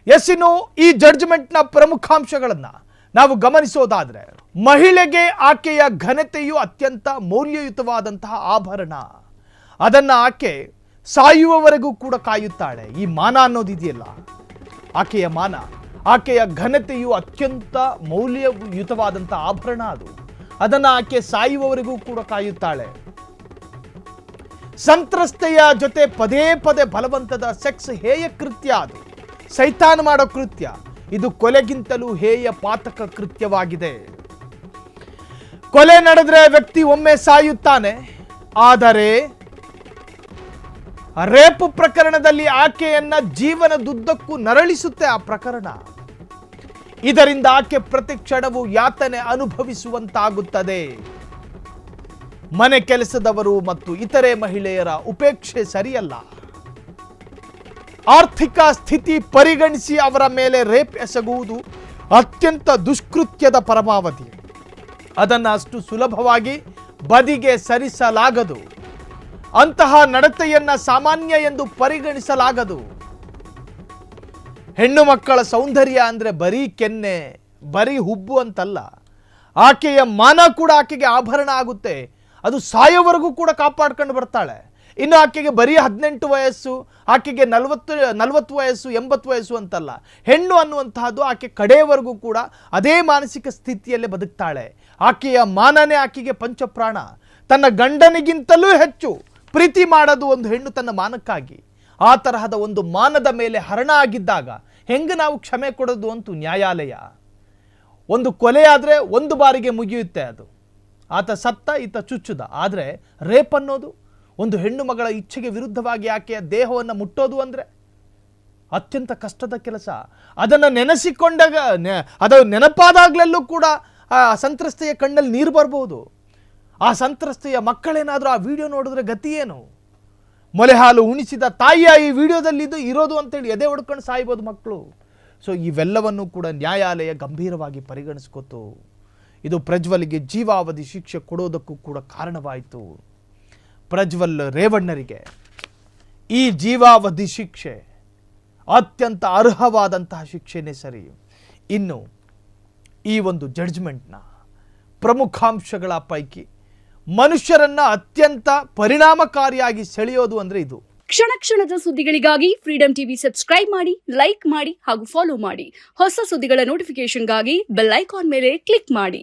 ಇನ್ನು ಈ ಜಡ್ಜ್ಮೆಂಟ್ನ ಪ್ರಮುಖಾಂಶಗಳನ್ನು ನಾವು ಗಮನಿಸೋದಾದ್ರೆ, ಮಹಿಳೆಗೆ ಆಕೆಯ ಘನತೆಯು ಅತ್ಯಂತ ಮೌಲ್ಯಯುತವಾದಂತಹ ಆಭರಣ. ಅದನ್ನ ಆಕೆ ಸಾಯುವವರೆಗೂ ಕೂಡ ಕಾಯುತ್ತಾಳೆ. ಈ ಮಾನ ಅನ್ನೋದಿದೆಯಲ್ಲ, ಆಕೆಯ ಮಾನ, ಆಕೆಯ ಘನತೆಯು ಅತ್ಯಂತ ಮೌಲ್ಯಯುತವಾದಂತಹ ಆಭರಣ. ಅದನ್ನ ಆಕೆ ಸಾಯುವವರೆಗೂ ಕೂಡ ಕಾಯುತ್ತಾಳೆ. ಸಂತ್ರಸ್ತೆಯ ಜೊತೆ ಪದೇ ಪದೇ ಬಲವಂತದ ಸೆಕ್ಸ್ ಹೇಯ ಕೃತ್ಯ, ಅದು ಸೈತಾನ್ ಮಾಡೋ ಕೃತ್ಯ. ಇದು ಕೊಲೆಗಿಂತಲೂ ಹೇಯ ಪಾತಕ ಕೃತ್ಯವಾಗಿದೆ. ಕೊಲೆ ನಡೆದ್ರೆ ವ್ಯಕ್ತಿ ಒಮ್ಮೆ ಸಾಯುತ್ತಾನೆ, ಆದರೆ ರೇಪ್ ಪ್ರಕರಣದಲ್ಲಿ ಆಕೆಯನ್ನ ಜೀವನದುದ್ದಕ್ಕೂ ನರಳಿಸುತ್ತೆ ಆ ಪ್ರಕರಣ. ಇದರಿಂದ ಆಕೆ ಪ್ರತಿ ಕ್ಷಣವೂ ಯಾತನೆ ಅನುಭವಿಸುವಂತಾಗುತ್ತದೆ. ಮನೆ ಕೆಲಸದವರು ಮತ್ತು ಇತರೆ ಮಹಿಳೆಯರ ಉಪೇಕ್ಷೆ ಸರಿಯಲ್ಲ. ಆರ್ಥಿಕ ಸ್ಥಿತಿ ಪರಿಗಣಿಸಿ ಅವರ ಮೇಲೆ ರೇಪ್ ಎಸಗುವುದು ಅತ್ಯಂತ ದುಷ್ಕೃತ್ಯದ ಪರಮಾವಧಿ. ಅದನ್ನು ಅಷ್ಟು ಸುಲಭವಾಗಿ ಬದಿಗೆ ಸರಿಸಲಾಗದು. ಅಂತಹ ನಡತೆಯನ್ನ ಸಾಮಾನ್ಯ ಎಂದು ಪರಿಗಣಿಸಲಾಗದು. ಹೆಣ್ಣು ಮಕ್ಕಳ ಸೌಂದರ್ಯ ಅಂದ್ರೆ ಬರೀ ಕೆನ್ನೆ, ಬರೀ ಹುಬ್ಬು ಅಂತಲ್ಲ. ಆಕೆಯ ಮಾನ ಕೂಡ ಆಕೆಗೆ ಆಭರಣ ಆಗುತ್ತೆ. ಅದು ಸಾಯೋವರೆಗೂ ಕೂಡ ಕಾಪಾಡ್ಕೊಂಡು ಬರ್ತಾಳೆ. ಇನ್ನು ಆಕೆಗೆ ಬರೀ 18 ವಯಸ್ಸು, ಆಕೆಗೆ 40 ವಯಸ್ಸು, 80 ವಯಸ್ಸು ಅಂತಲ್ಲ. ಹೆಣ್ಣು ಅನ್ನುವಂತಹದ್ದು ಆಕೆ ಕಡೆಯವರೆಗೂ ಕೂಡ ಅದೇ ಮಾನಸಿಕ ಸ್ಥಿತಿಯಲ್ಲೇ ಬದುಕ್ತಾಳೆ. ಆಕೆಯ ಮಾನನೇ ಆಕೆಗೆ ಪಂಚಪ್ರಾಣ. ತನ್ನ ಗಂಡನಿಗಿಂತಲೂ ಹೆಚ್ಚು ಪ್ರೀತಿ ಮಾಡೋದು ಒಂದು ಹೆಣ್ಣು ತನ್ನ ಮಾನಕ್ಕಾಗಿ. ಆ ತರಹದ ಒಂದು ಮಾನದ ಮೇಲೆ ಹರಣ ಆಗಿದ್ದಾಗ ಹೆಂಗೆ ನಾವು ಕ್ಷಮೆ ಕೊಡೋದು ಅಂತೂ ನ್ಯಾಯಾಲಯ. ಒಂದು ಕೊಲೆ ಆದರೆ ಒಂದು ಬಾರಿಗೆ ಮುಗಿಯುತ್ತೆ, ಅದು ಆತ ಸತ್ತ ಈತ ಚುಚ್ಚುದ. ಆದರೆ ರೇಪ್ ಅನ್ನೋದು ಒಂದು ಹೆಣ್ಣು ಮಗಳ ಇಚ್ಛೆಗೆ ವಿರುದ್ಧವಾಗಿ ಆಕೆಯ ದೇಹವನ್ನು ಮುಟ್ಟೋದು ಅಂದರೆ ಅತ್ಯಂತ ಕಷ್ಟದ ಕೆಲಸ. ಅದನ್ನು ನೆನೆಸಿಕೊಂಡಾಗ, ಅದು ನೆನಪಾದಾಗಲೆಲ್ಲೂ ಕೂಡ ಆ ಸಂತ್ರಸ್ತೆಯ ಕಣ್ಣಲ್ಲಿ ನೀರು ಬರ್ಬೋದು. ಆ ಸಂತ್ರಸ್ತೆಯ ಮಕ್ಕಳೇನಾದರೂ ಆ ವಿಡಿಯೋ ನೋಡಿದ್ರೆ ಗತಿ ಏನು? ಮೊಲೆ ಹಾಲು ಉಣಿಸಿದ ತಾಯಿಯ ಈ ವಿಡಿಯೋದಲ್ಲಿ ಇರೋದು ಅಂತೇಳಿ ಎದೆ ಹೊಡ್ಕೊಂಡು ಸಾಯ್ಬೋದು ಮಕ್ಕಳು. ಸೊ ಇವೆಲ್ಲವನ್ನು ಕೂಡ ನ್ಯಾಯಾಲಯ ಗಂಭೀರವಾಗಿ ಪರಿಗಣಿಸ್ಕೊತು. ಇದು ಪ್ರಜ್ವಲ್ಗೆ ಜೀವಾವಧಿ ಶಿಕ್ಷೆ ಕೊಡೋದಕ್ಕೂ ಕೂಡ ಕಾರಣವಾಯಿತು. ಪ್ರಜ್ವಲ್ ರೇವಣ್ಣರಿಗೆ ಈ ಜೀವಾವಧಿ ಶಿಕ್ಷೆ ಅತ್ಯಂತ ಅರ್ಹವಾದಂತಹ ಶಿಕ್ಷೆನೇ ಸರಿ. ಇನ್ನು ಈ ಒಂದು ಜಡ್ಜ್ಮೆಂಟ್ನ ಪ್ರಮುಖಾಂಶಗಳ ಪೈಕಿ ಮನುಷ್ಯರನ್ನ ಅತ್ಯಂತ ಪರಿಣಾಮಕಾರಿಯಾಗಿ ಸೆಳೆಯೋದು ಅಂದ್ರೆ ಇದು. ಕ್ಷಣ ಕ್ಷಣದ ಸುದ್ದಿಗಳಿಗಾಗಿ ಫ್ರೀಡಂ ಟಿವಿ ಸಬ್ಸ್ಕ್ರೈಬ್ ಮಾಡಿ, ಲೈಕ್ ಮಾಡಿ ಹಾಗೂ ಫಾಲೋ ಮಾಡಿ. ಹೊಸ ಸುದ್ದಿಗಳ ನೋಟಿಫಿಕೇಶನ್ಗಾಗಿ ಬೆಲ್ ಐಕಾನ್ ಮೇಲೆ ಕ್ಲಿಕ್ ಮಾಡಿ.